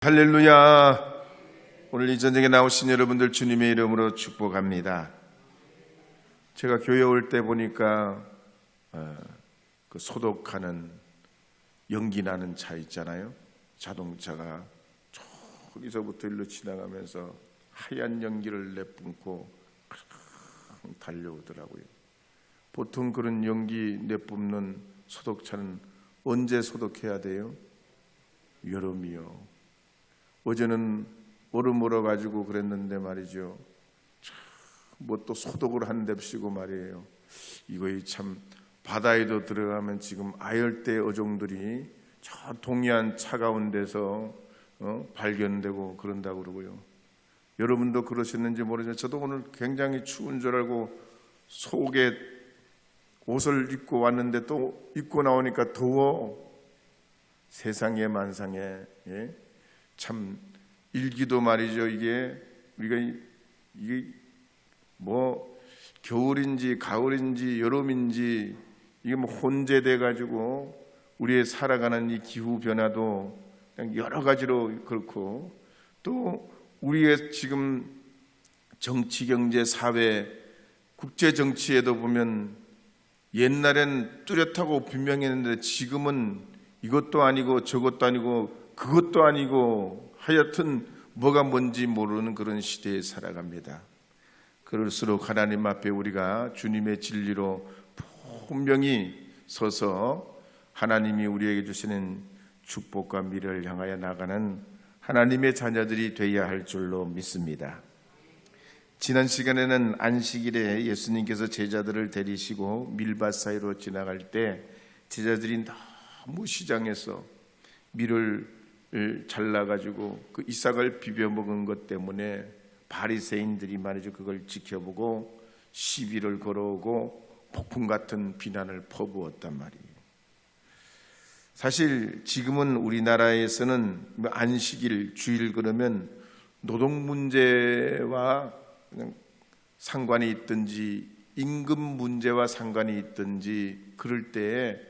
할렐루야. 오늘 이 전쟁에 나오신 여러분들 주님의 이름으로 축복합니다. 제가 교회 올 때 보니까 그 소독하는 연기 나는 차 있잖아요. 자동차가 저기서부터 일로 지나가면서 하얀 연기를 내뿜고 달려오더라고요. 보통 그런 연기 내뿜는 소독차는 언제 소독해야 돼요? 여름이요. 어제는 얼음 얼어가지고 그랬는데 말이죠. 뭐 또 소독을 한답시고 말이에요. 이거 참 바다에도 들어가면 지금 아열대 어종들이 저 동해안 차가운 데서 발견되고 그런다고 그러고요. 여러분도 그러셨는지 모르지만 저도 오늘 굉장히 추운 줄 알고 속에 옷을 입고 왔는데 또 입고 나오니까 더워. 세상에 만상에 참 일기도 말이죠. 이게 뭐 겨울인지 가을인지 여름인지 이게 뭐 혼재돼 가지고 우리의 살아가는 이 기후 변화도 그냥 여러 가지로 그렇고, 또 우리의 지금 정치, 경제, 사회, 국제 정치에도 보면 옛날엔 뚜렷하고 분명했는데 지금은 이것도 아니고 저것도 아니고 그것도 아니고 하여튼 뭐가 뭔지 모르는 그런 시대에 살아갑니다. 그럴수록 하나님 앞에 우리가 주님의 진리로 분명히 서서 하나님이 우리에게 주시는 축복과 미래를 향하여 나가는 하나님의 자녀들이 되어야 할 줄로 믿습니다. 지난 시간에는 안식일에 예수님께서 제자들을 데리시고 밀밭 사이로 지나갈 때 제자들이 너무 시장에서 밀을 잘라가지고 그 이삭을 비벼 먹은 것 때문에 바리새인들이 말이죠, 그걸 지켜보고 시비를 걸어오고 폭풍 같은 비난을 퍼부었단 말이에요. 사실 지금은 우리나라에서는 안식일, 주일 그러면 노동 문제와 상관이 있든지 임금 문제와 상관이 있든지 그럴 때에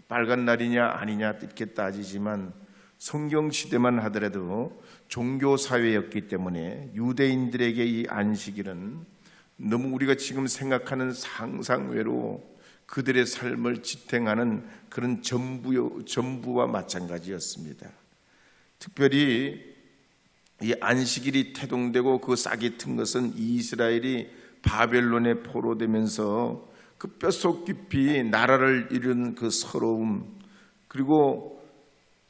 빨간 날이냐 아니냐 이렇게 따지지만, 성경 시대만 하더라도 종교 사회였기 때문에 유대인들에게 이 안식일은 너무 우리가 지금 생각하는 상상외로 그들의 삶을 지탱하는 그런 전부와 마찬가지였습니다. 특별히 이 안식일이 태동되고 그 싹이 튼 것은 이스라엘이 바벨론에 포로되면서 그 뼛속 깊이 나라를 이룬 그 서러움, 그리고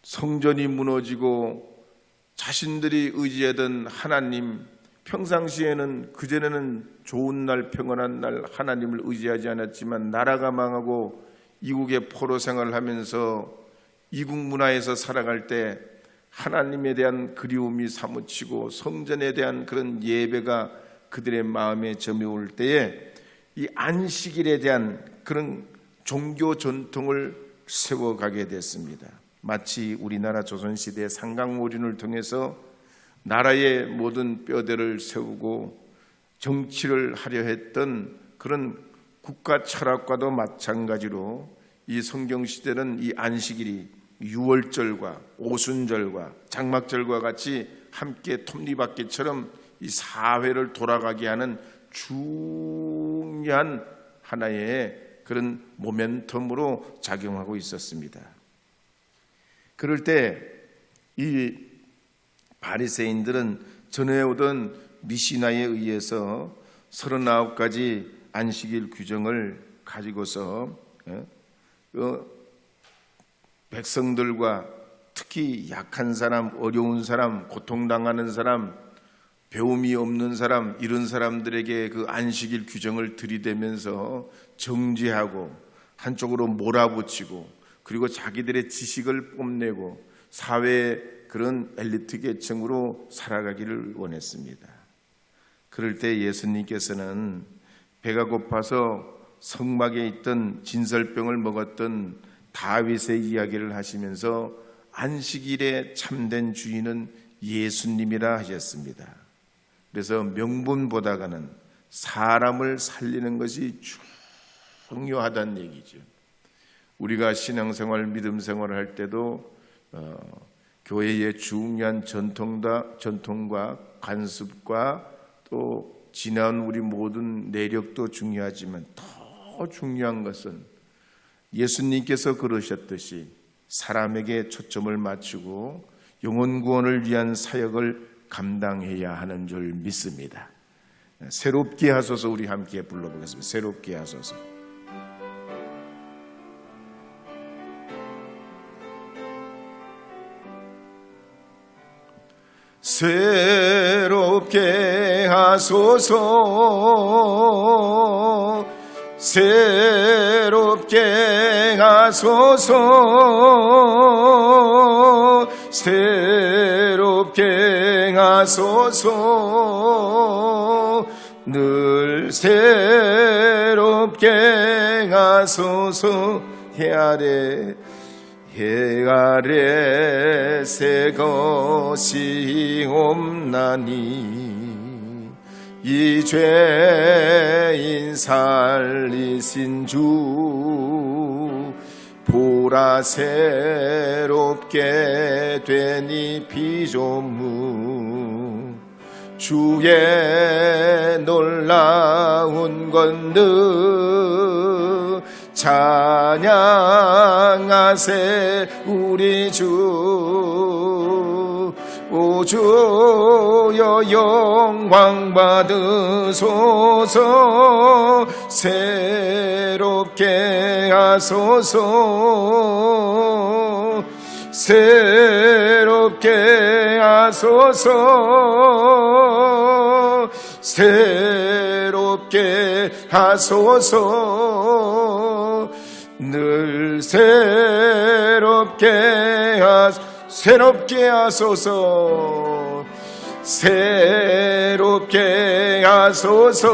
성전이 무너지고 자신들이 의지하던 하나님, 평상시에는 그전에는 좋은 날, 평안한 날 하나님을 의지하지 않았지만 나라가 망하고 이국의 포로 생활을 하면서 이국 문화에서 살아갈 때 하나님에 대한 그리움이 사무치고 성전에 대한 그런 예배가 그들의 마음에 점여올 때에 이 안식일에 대한 그런 종교 전통을 세워가게 됐습니다. 마치 우리나라 조선시대 상강오륜을 통해서 나라의 모든 뼈대를 세우고 정치를 하려 했던 그런 국가 철학과도 마찬가지로 이 성경시대는 이 안식일이 유월절과 오순절과 장막절과 같이 함께 톱니바퀴처럼 이 사회를 돌아가게 하는 중요한 하나의 그런 모멘텀으로 작용하고 있었습니다. 그럴 때 이 바리새인들은 전해 오던 미시나에 의해서 39가지 안식일 규정을 가지고서 백성들과 특히 약한 사람, 어려운 사람, 고통당하는 사람, 배움이 없는 사람, 이런 사람들에게 그 안식일 규정을 들이대면서 정죄하고 한쪽으로 몰아붙이고, 그리고 자기들의 지식을 뽐내고 사회의 그런 엘리트 계층으로 살아가기를 원했습니다. 그럴 때 예수님께서는 배가 고파서 성막에 있던 진설병을 먹었던 다윗의 이야기를 하시면서 안식일의 참된 주인은 예수님이라 하셨습니다. 그래서 명분보다가는 사람을 살리는 것이 중요하다는 얘기죠. 우리가 신앙생활, 믿음 생활을 할 때도 교회의 중요한 전통과 관습과 또 지나온 우리 모든 내력도 중요하지만 더 중요한 것은 예수님께서 그러셨듯이 사람에게 초점을 맞추고 영혼 구원을 위한 사역을 감당해야 하는 줄 믿습니다. 새롭게 하소서. 우리 함께 불러보겠습니다. 새롭게 하소서. 새롭게 하소서. 새롭게 하소서. 새롭게 하소서. 늘 새롭게 하소서. 해 아래 새 것이 없나니 이 죄인 살리신 주 보라 새롭게 되니 피조물 주의 놀라운 건능 찬양하세 우리 주. 오 주여 영광 받으소서. 새롭게 하소서. 새롭게 하소서. 새롭게 하소서. 늘 새롭게 하소서. 새롭게 하소서.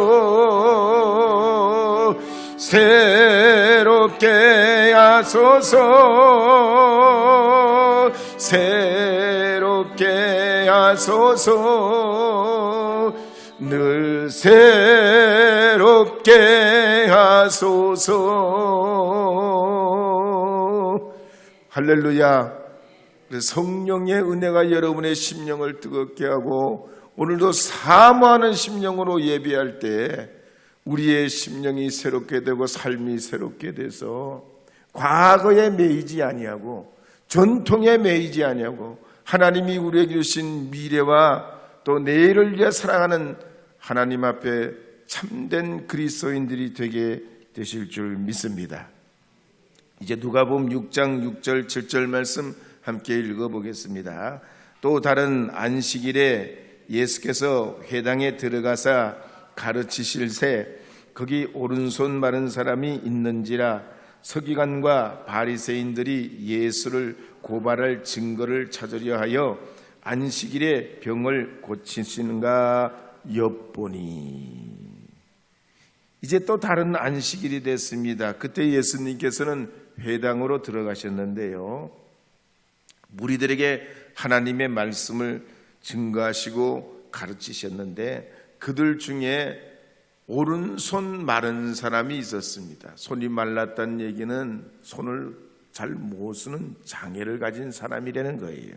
새롭게 하소서. 새롭게 하소서. 늘 새롭게 하소서. 할렐루야. 성령의 은혜가 여러분의 심령을 뜨겁게 하고 오늘도 사모하는 심령으로 예배할 때 우리의 심령이 새롭게 되고 삶이 새롭게 돼서 과거에 매이지 아니하고 전통에 매이지 아니하고 하나님이 우리에게 주신 미래와 또 내일을 위해 살아가는 하나님 앞에 참된 그리스도인들이 되게 되실 줄 믿습니다. 이제 누가복음 6장 6절 7절 말씀 함께 읽어보겠습니다. 또 다른 안식일에 예수께서 회당에 들어가사 가르치실새 거기 오른손 마른 사람이 있는지라 서기관과 바리새인들이 예수를 고발할 증거를 찾으려 하여 안식일에 병을 고치시는가 엿보니. 이제 또 다른 안식일이 됐습니다. 그때 예수님께서는 회당으로 들어가셨는데요, 무리들에게 하나님의 말씀을 증거하시고 가르치셨는데 그들 중에 오른손 마른 사람이 있었습니다. 손이 말랐다는 얘기는 손을 잘 못 쓰는 장애를 가진 사람이라는 거예요.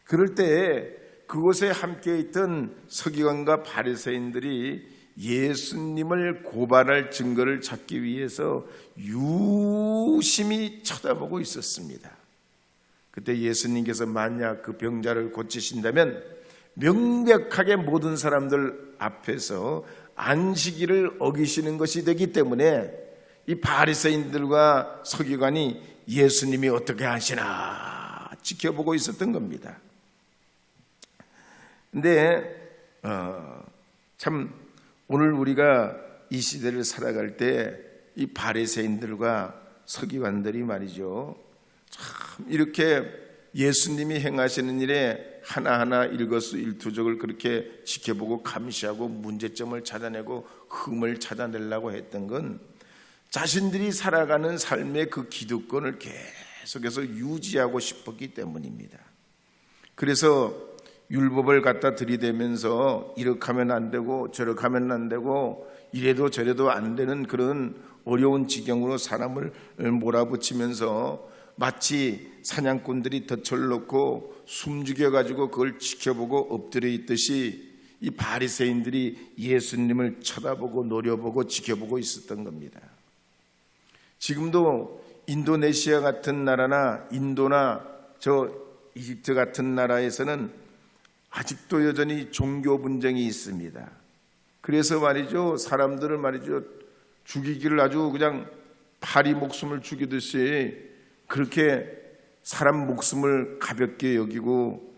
그럴 때 그곳에 함께 있던 서기관과 바리새인들이 예수님을 고발할 증거를 찾기 위해서 유심히 쳐다보고 있었습니다. 그때 예수님께서 만약 그 병자를 고치신다면 명백하게 모든 사람들 앞에서 안식일을 어기시는 것이 되기 때문에 이 바리새인들과 서기관이 예수님이 어떻게 하시나 지켜보고 있었던 겁니다. 근데 참 오늘 우리가 이 시대를 살아갈 때 이 바리새인들과 서기관들이 말이죠, 참 이렇게 예수님이 행하시는 일에 하나하나 일거수일투족을 그렇게 지켜보고 감시하고 문제점을 찾아내고 흠을 찾아내려고 했던 건 자신들이 살아가는 삶의 그 기득권을 계속해서 유지하고 싶었기 때문입니다. 그래서 율법을 갖다 들이대면서 이렇게 하면 안 되고 저렇게 하면 안 되고 이래도 저래도 안 되는 그런 어려운 지경으로 사람을 몰아붙이면서 마치 사냥꾼들이 덫을 놓고 숨죽여가지고 그걸 지켜보고 엎드려 있듯이 이 바리새인들이 예수님을 쳐다보고 노려보고 지켜보고 있었던 겁니다. 지금도 인도네시아 같은 나라나 인도나 저 이집트 같은 나라에서는 아직도 여전히 종교 분쟁이 있습니다. 그래서 말이죠, 사람들을 말이죠, 죽이기를 아주 그냥 파리 목숨을 죽이듯이 그렇게 사람 목숨을 가볍게 여기고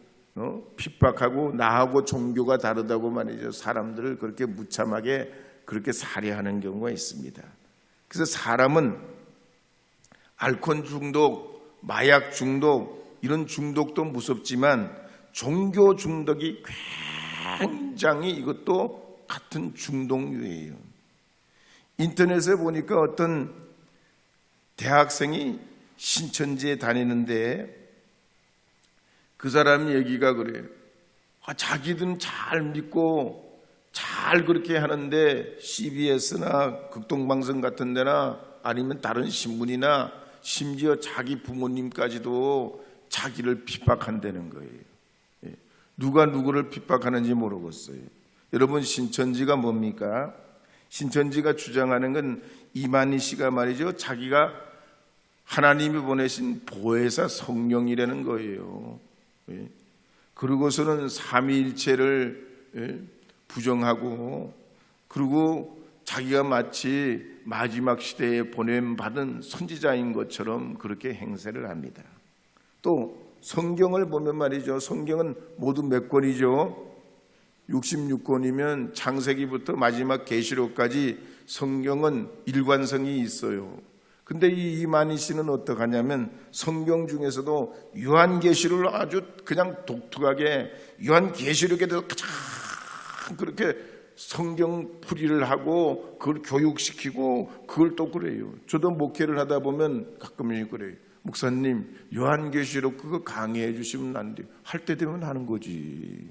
핍박하고 나하고 종교가 다르다고 말이죠, 사람들을 그렇게 무참하게 그렇게 살해하는 경우가 있습니다. 그래서 사람은 알코올 중독, 마약 중독 이런 중독도 무섭지만 종교 중독이 굉장히 이것도 같은 중독류예요. 인터넷에 보니까 어떤 대학생이 신천지에 다니는데 그 사람 얘기가 그래요. 자기들은 잘 믿고 잘 그렇게 하는데 CBS나 극동방송 같은 데나 아니면 다른 신문이나 심지어 자기 부모님까지도 자기를 핍박한다는 거예요. 누가 누구를 핍박하는지 모르겠어요. 여러분, 신천지가 뭡니까? 신천지가 주장하는 건 이만희 씨가 말이죠, 자기가 하나님이 보내신 보혜사 성령이라는 거예요. 그러고서는 삼위일체를 부정하고, 그리고 자기가 마치 마지막 시대에 보냄받은 선지자인 것처럼 그렇게 행세를 합니다. 또 성경을 보면 말이죠, 성경은 모두 몇 권이죠? 66권이면 창세기부터 마지막 계시록까지 성경은 일관성이 있어요. 근데 이 이만희 씨는 어떡하냐면 성경 중에서도 요한계시록을 아주 그냥 독특하게 요한계시록에 대해서 가장 그렇게 성경 풀이를 하고 그걸 교육시키고 그걸 또 그래요. 저도 목회를 하다 보면 가끔씩 그래요. 목사님, 요한계시록 그거 강의해 주시면 안 돼요. 할 때 되면 하는 거지.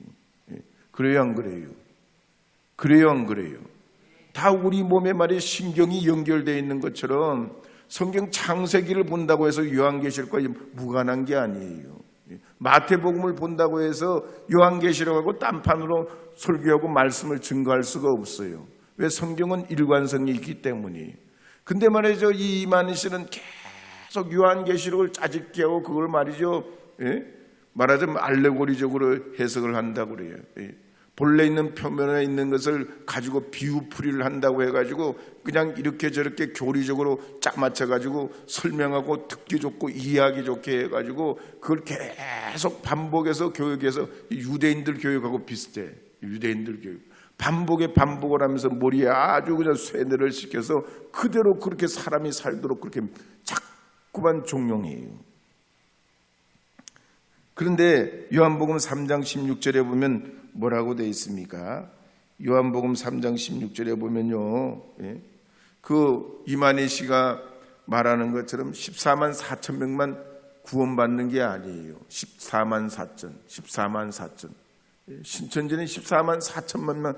그래요, 안 그래요? 그래요, 안 그래요? 다 우리 몸에 말이 신경이 연결되어 있는 것처럼 성경 창세기를 본다고 해서 요한계시록과 무관한 게 아니에요. 마태복음을 본다고 해서 요한계시록하고 딴판으로 설교하고 말씀을 증거할 수가 없어요. 왜? 성경은 일관성이 있기 때문이에요. 근데 말이죠, 이 이만희 씨는 계속 요한계시록을 짜집게 하고 그걸 말이죠, 말하자면 알레고리적으로 해석을 한다고 그래요. 본래 있는 표면에 있는 것을 가지고 비유풀이를 한다고 해가지고 그냥 이렇게 저렇게 교리적으로 짝 맞춰가지고 설명하고 듣기 좋고 이해하기 좋게 해가지고 그걸 계속 반복해서 교육해서 유대인들 교육하고 비슷해. 유대인들 교육 반복을 하면서 머리에 아주 그냥 쇠뇌를 시켜서 그대로 그렇게 사람이 살도록 그렇게 자꾸만 종용해요. 그런데 요한복음 3장 16절에 보면 뭐라고 되어 있습니까? 요한복음 3장 16절에 보면요, 그 이만희 씨가 말하는 것처럼 14만 4천 명만 구원받는 게 아니에요. 14만 4천. 신천지는 14만 4천만 명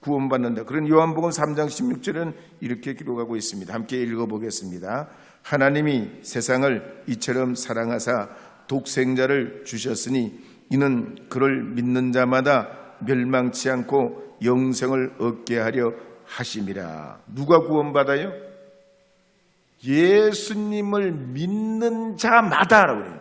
구원받는다. 그런 요한복음 3장 16절은 이렇게 기록하고 있습니다. 함께 읽어보겠습니다. 하나님이 세상을 이처럼 사랑하사 독생자를 주셨으니 이는 그를 믿는 자마다 멸망치 않고 영생을 얻게 하려 하심이라. 누가 구원받아요? 예수님을 믿는 자마다라고 해요.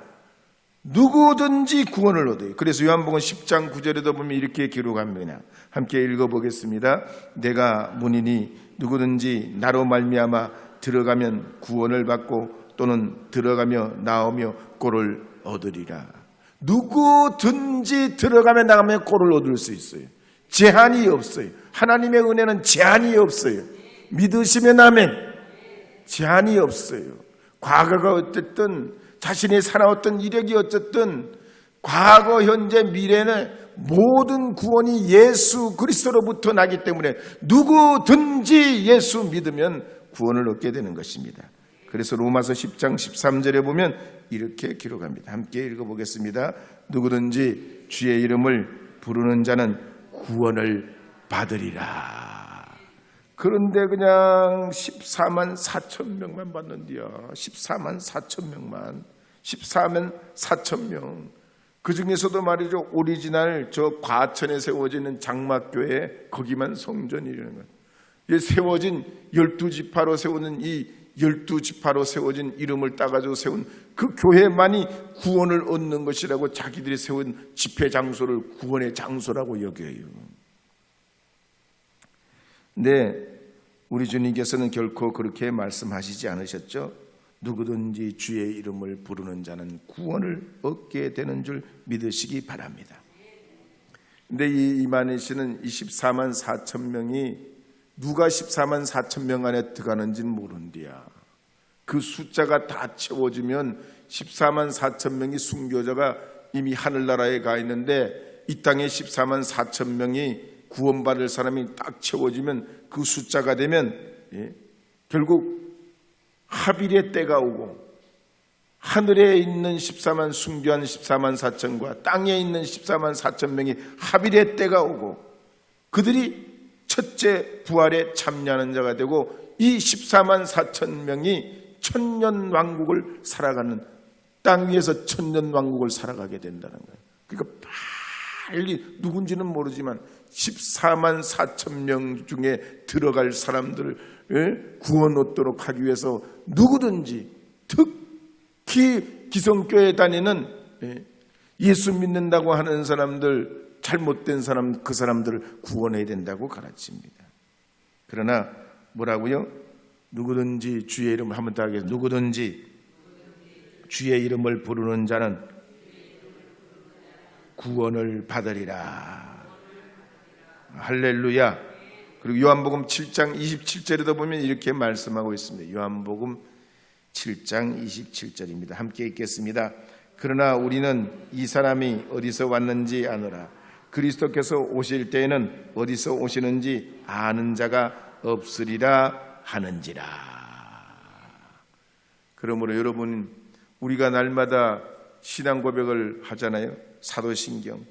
누구든지 구원을 얻어요. 그래서 요한복음 10장 9절에도 보면 이렇게 기록합니다. 함께 읽어보겠습니다. 내가 문이니 누구든지 나로 말미암아 들어가면 구원을 받고 또는 들어가며 나오며 꼴을 얻으리라. 누구든지 들어가며 나가며 꼴을 얻을 수 있어요. 제한이 없어요. 하나님의 은혜는 제한이 없어요. 믿으시면 아멘. 제한이 없어요. 과거가 어쨌든 자신이 살아왔던 이력이 어쨌든 과거, 현재, 미래는 모든 구원이 예수 그리스도로부터 나기 때문에 누구든지 예수 믿으면 구원을 얻게 되는 것입니다. 그래서 로마서 10장 13절에 보면 이렇게 기록합니다. 함께 읽어보겠습니다. 누구든지 주의 이름을 부르는 자는 구원을 받으리라. 그런데 그냥 14만 4천 명만 받는디야. 14만 4천 명만. 14만 4천 명. 그 중에서도 말이죠, 오리지널 저 과천에 세워지는 장막교회, 거기만 성전이라는 거예요. 이 세워진 12지파로 세우는 이 12지파로 세워진 이름을 따가지고 세운 그 교회만이 구원을 얻는 것이라고 자기들이 세운 집회 장소를 구원의 장소라고 여겨요. 근데 우리 주님께서는 결코 그렇게 말씀하시지 않으셨죠? 누구든지 주의 이름을 부르는 자는 구원을 얻게 되는 줄 믿으시기 바랍니다. 근데 이 이만희 씨는 14만 4천 명이 누가 14만 4천 명 안에 들어가는지는 모른디야. 그 숫자가 다 채워지면 14만 4천 명이 순교자가 이미 하늘나라에 가 있는데, 이 땅에 14만 4천 명이 구원받을 사람이 딱 채워지면 그 숫자가 되면 결국 하빌의 때가 오고, 하늘에 있는 14만 순교한 14만 4천과 땅에 있는 14만 4천 명이 하빌의 때가 오고, 그들이 첫째 부활에 참여하는 자가 되고, 이 14만 4천 명이 천년 왕국을 살아가는, 땅 위에서 천년 왕국을 살아가게 된다는 거예요. 그러니까 빨리 누군지는 모르지만 14만 4천 명 중에 들어갈 사람들을 구원 얻도록 하기 위해서 누구든지, 특히 기성교회 다니는 예수 믿는다고 하는 사람들, 잘못된 사람, 그 사람들을 구원해야 된다고 가르칩니다. 그러나 뭐라고요? 누구든지 주의 이름을 한번 더 하겠습니다. 누구든지 주의 이름을 부르는 자는 구원을 받으리라. 할렐루야. 그리고 요한복음 7장 27절에도 보면 이렇게 말씀하고 있습니다. 요한복음 7장 27절입니다. 함께 읽겠습니다. 그러나 우리는 이 사람이 어디서 왔는지 아노라. 그리스도께서 오실 때에는 어디서 오시는지 아는 자가 없으리라 하는지라. 그러므로 여러분, 우리가 날마다 신앙 고백을 하잖아요. 사도신경.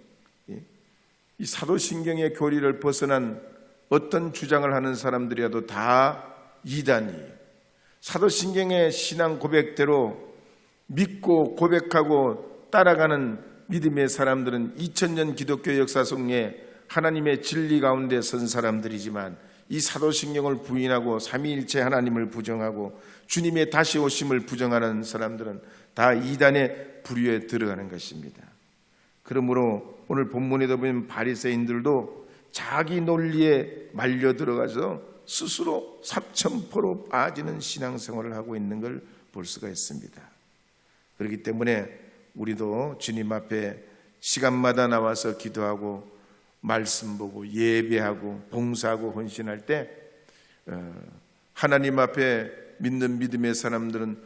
이 사도신경의 교리를 벗어난 어떤 주장을 하는 사람들이라도 다 이단이에요. 사도신경의 신앙 고백대로 믿고 고백하고 따라가는 믿음의 사람들은 2000년 기독교 역사 속에 하나님의 진리 가운데 선 사람들이지만, 이 사도신경을 부인하고 삼위일체 하나님을 부정하고 주님의 다시 오심을 부정하는 사람들은 다 이단의 부류에 들어가는 것입니다. 그러므로 오늘 본문에도 보면 바리새인들도 자기 논리에 말려 들어가서 스스로 삼천포로 빠지는 신앙생활을 하고 있는 걸 볼 수가 있습니다. 그렇기 때문에 우리도 주님 앞에 시간마다 나와서 기도하고 말씀 보고 예배하고 봉사하고 헌신할 때 하나님 앞에 믿는 믿음의 사람들은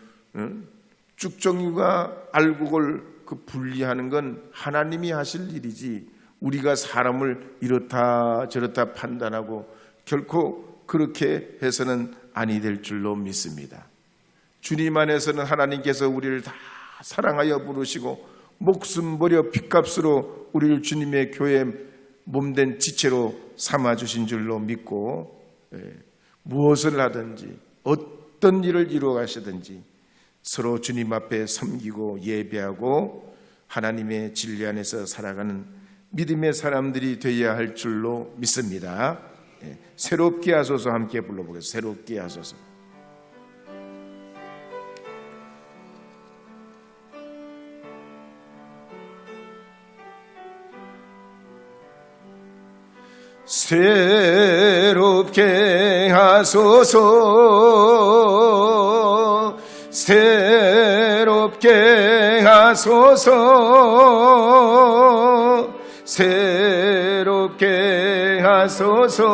쭉정이와 알곡을 그 분리하는 건 하나님이 하실 일이지, 우리가 사람을 이렇다 저렇다 판단하고 결코 그렇게 해서는 아니 될 줄로 믿습니다. 주님 안에서는 하나님께서 우리를 다 사랑하여 부르시고 목숨 버려 핏값으로 우리를 주님의 교회 몸된 지체로 삼아주신 줄로 믿고, 무엇을 하든지 어떤 일을 이루어 가시든지 서로 주님 앞에 섬기고 예배하고 하나님의 진리 안에서 살아가는 믿음의 사람들이 되어야 할 줄로 믿습니다. 새롭게 하소서 함께 불러보겠습니다. 새롭게 하소서. 새롭게 하소서, 새롭게 하소서, 새롭게 하소서,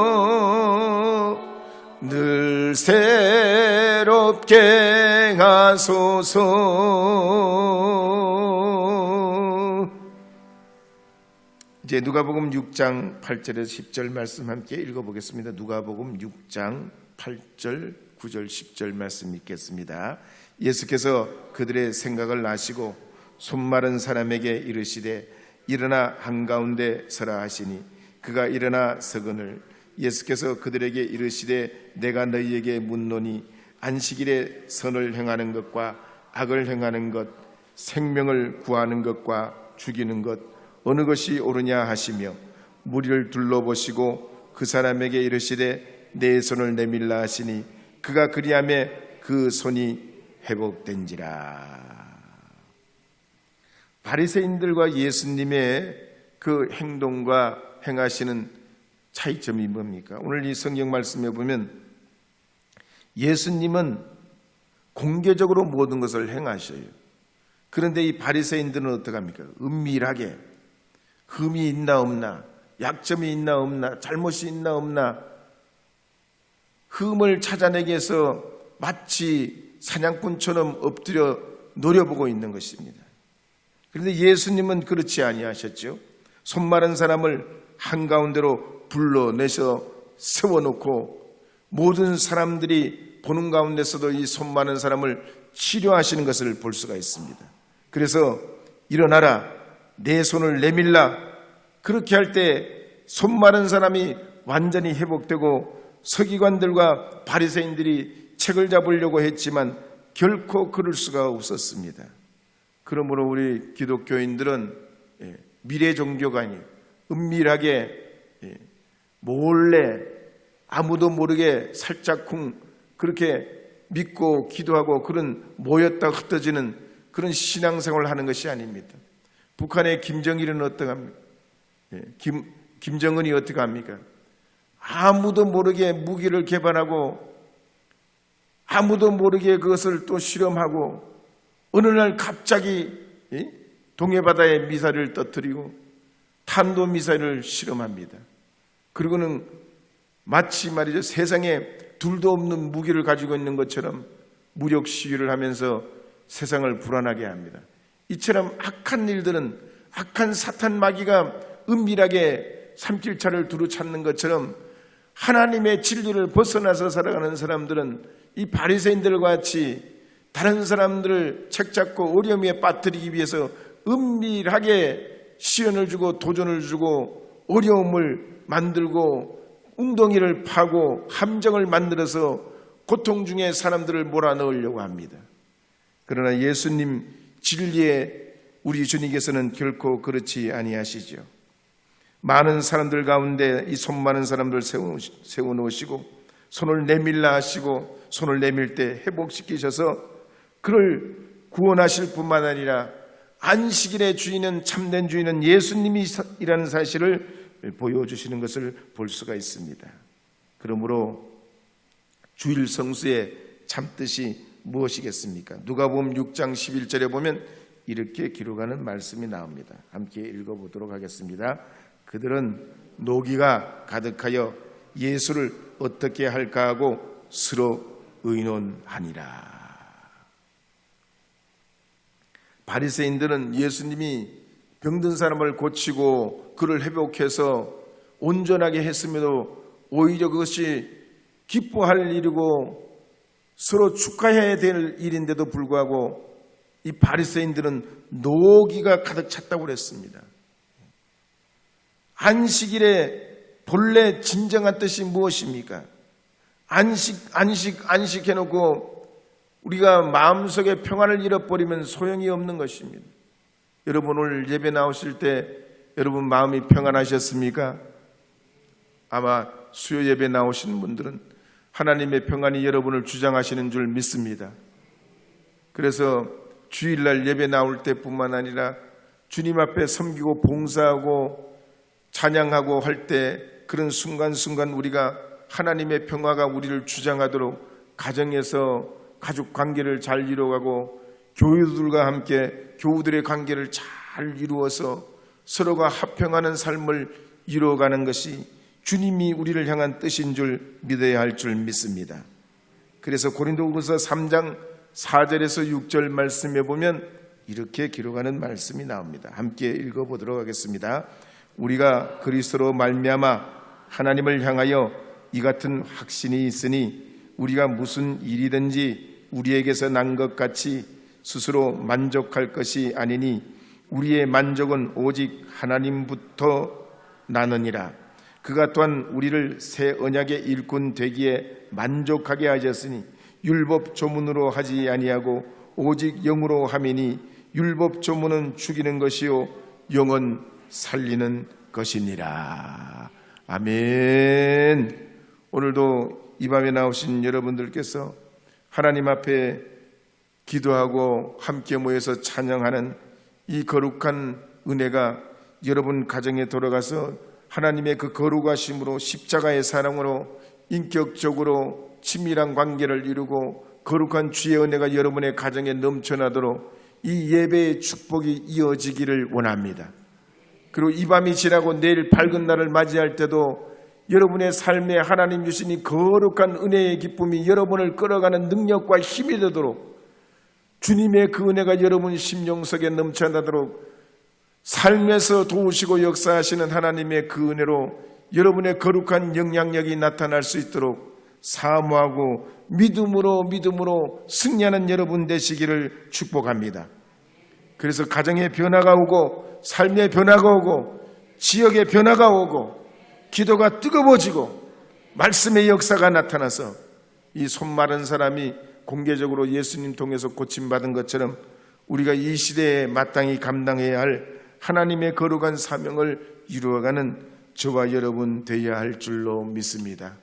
늘 새롭게 하소서. 이제 누가복음 6장 8절에서 10절 말씀 함께 읽어보겠습니다. 누가복음 6장 8절, 9절, 10절 말씀 읽겠습니다. 예수께서 그들의 생각을 아시고 손마른 사람에게 이르시되 일어나 한가운데 서라 하시니 그가 일어나 서거늘 예수께서 그들에게 이르시되 내가 너희에게 묻노니 안식일에 선을 행하는 것과 악을 행하는 것 생명을 구하는 것과 죽이는 것 어느 것이 옳으냐 하시며 무리를 둘러보시고 그 사람에게 이르시되 내 손을 내밀라 하시니 그가 그리하매 그 손이 회복된지라. 바리새인들과 예수님의 그 행동과 행하시는 차이점이 뭡니까? 오늘 이 성경 말씀에 보면 예수님은 공개적으로 모든 것을 행하셔요. 그런데 이 바리새인들은 어떡합니까? 은밀하게 흠이 있나 없나, 약점이 있나 없나, 잘못이 있나 없나, 흠을 찾아내기 위해서 마치 사냥꾼처럼 엎드려 노려보고 있는 것입니다. 그런데 예수님은 그렇지 아니하셨죠. 손 마른 사람을 한가운데로 불러내서 세워놓고 모든 사람들이 보는 가운데서도 이 손 마른 사람을 치료하시는 것을 볼 수가 있습니다. 그래서 일어나라, 내 손을 내밀라. 그렇게 할 때 손 마른 사람이 완전히 회복되고 서기관들과 바리새인들이 책을 잡으려고 했지만 결코 그럴 수가 없었습니다. 그러므로 우리 기독교인들은 미래 종교가 아니에요. 은밀하게 몰래 아무도 모르게 살짝쿵 그렇게 믿고 기도하고 그런 모였다 흩어지는 그런 신앙생활을 하는 것이 아닙니다. 북한의 김정일은 어떡합니까? 김정은이 어떡합니까? 아무도 모르게 무기를 개발하고 아무도 모르게 그것을 또 실험하고 어느 날 갑자기 동해바다에 미사일을 터뜨리고 탄도미사일을 실험합니다. 그리고는 마치 말이죠, 세상에 둘도 없는 무기를 가지고 있는 것처럼 무력 시위를 하면서 세상을 불안하게 합니다. 이처럼 악한 일들은 악한 사탄 마귀가 은밀하게 삼킬차를 두루 찾는 것처럼 하나님의 진리를 벗어나서 살아가는 사람들은 이 바리새인들과 같이 다른 사람들을 책잡고 어려움에 빠뜨리기 위해서 은밀하게 시련을 주고 도전을 주고 어려움을 만들고 웅덩이를 파고 함정을 만들어서 고통 중에 사람들을 몰아넣으려고 합니다. 그러나 예수님 진리에 우리 주님께서는 결코 그렇지 아니하시죠. 많은 사람들 가운데 이 손 많은 사람들 세워놓으시고 손을 내밀라 하시고 손을 내밀 때 회복시키셔서 그를 구원하실 뿐만 아니라 안식일의 주인은 참된 주인은 예수님이라는 사실을 보여주시는 것을 볼 수가 있습니다. 그러므로 주일 성수의 참뜻이 무엇이겠습니까? 누가복음 6장 11절에 보면 이렇게 기록하는 말씀이 나옵니다. 함께 읽어보도록 하겠습니다. 그들은 노기가 가득하여 예수를 어떻게 할까 하고 서로 의논하니라. 바리새인들은 예수님이 병든 사람을 고치고 그를 회복해서 온전하게 했음에도 오히려 그것이 기뻐할 일이고 서로 축하해야 될 일인데도 불구하고 이 바리새인들은 노기가 가득 찼다고 그랬습니다. 안식일에 본래 진정한 뜻이 무엇입니까? 안식 해놓고 우리가 마음속에 평안을 잃어버리면 소용이 없는 것입니다. 여러분 오늘 예배 나오실 때 여러분 마음이 평안하셨습니까? 아마 수요 예배 나오시는 분들은 하나님의 평안이 여러분을 주장하시는 줄 믿습니다. 그래서 주일날 예배 나올 때뿐만 아니라 주님 앞에 섬기고 봉사하고 찬양하고 할 때 그런 순간순간 우리가 하나님의 평화가 우리를 주장하도록 가정에서 가족 관계를 잘 이루어가고 교우들과 함께 교우들의 관계를 잘 이루어서 서로가 합평하는 삶을 이루어가는 것이 주님이 우리를 향한 뜻인 줄 믿어야 할 줄 믿습니다. 그래서 고린도후서 3장 4절에서 6절 말씀에 보면 이렇게 기록하는 말씀이 나옵니다. 함께 읽어보도록 하겠습니다. 우리가 그리스도로 말미암아 하나님을 향하여 이 같은 확신이 있으니 우리가 무슨 일이든지 우리에게서 난 것 같이 스스로 만족할 것이 아니니 우리의 만족은 오직 하나님부터 나느니라. 그가 또한 우리를 새 언약의 일꾼 되기에 만족하게 하셨으니 율법 조문으로 하지 아니하고 오직 영으로 함이니 율법 조문은 죽이는 것이요 영은 살리는 것이니라. 아멘. 오늘도 이 밤에 나오신 여러분들께서 하나님 앞에 기도하고 함께 모여서 찬양하는 이 거룩한 은혜가 여러분 가정에 돌아가서 하나님의 그 거룩하심으로 십자가의 사랑으로 인격적으로 친밀한 관계를 이루고 거룩한 주의 은혜가 여러분의 가정에 넘쳐나도록 이 예배의 축복이 이어지기를 원합니다. 그리고 이 밤이 지나고 내일 밝은 날을 맞이할 때도 여러분의 삶에 하나님 주신 이 거룩한 은혜의 기쁨이 여러분을 끌어가는 능력과 힘이 되도록 주님의 그 은혜가 여러분 심령 속에 넘쳐나도록 삶에서 도우시고 역사하시는 하나님의 그 은혜로 여러분의 거룩한 영향력이 나타날 수 있도록 사모하고 믿음으로 승리하는 여러분 되시기를 축복합니다. 그래서 가정의 변화가 오고 삶의 변화가 오고 지역의 변화가 오고 기도가 뜨거워지고 말씀의 역사가 나타나서 이 손마른 사람이 공개적으로 예수님 통해서 고침받은 것처럼 우리가 이 시대에 마땅히 감당해야 할 하나님의 거룩한 사명을 이루어가는 저와 여러분 되어야 할 줄로 믿습니다.